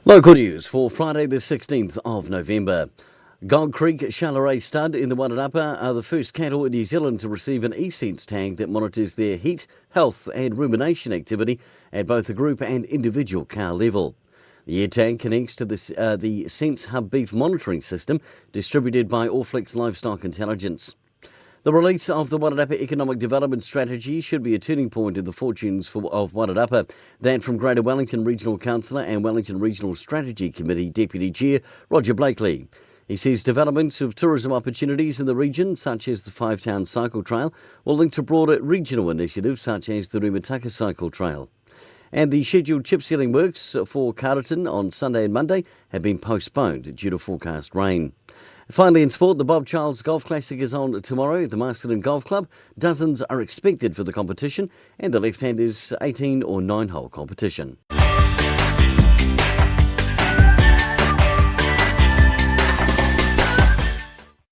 Local news for Friday the 16th of November. Gold Creek Chalaray Stud in the Wairarapa are the first cattle in New Zealand to receive an eSense tag that monitors their heat, health and rumination activity at both the group and individual cow level. The air tag connects to the Sense Hub beef monitoring system distributed by Allflex Livestock Intelligence. The release of the Wairarapa Economic Development Strategy should be a turning point in the fortunes of Wairarapa. That from Greater Wellington Regional Councillor and Wellington Regional Strategy Committee Deputy Chair Roger Blakely. He says development of tourism opportunities in the region, such as the Five-Town Cycle Trail, will link to broader regional initiatives such as the Rumataka Cycle Trail. And the scheduled chip sealing works for Carterton on Sunday and Monday have been postponed due to forecast rain. Finally, in sport, the Bob Charles Golf Classic is on tomorrow at the Masterton Golf Club. Dozens are expected for the competition, and the left-handers 18 or 9-hole competition.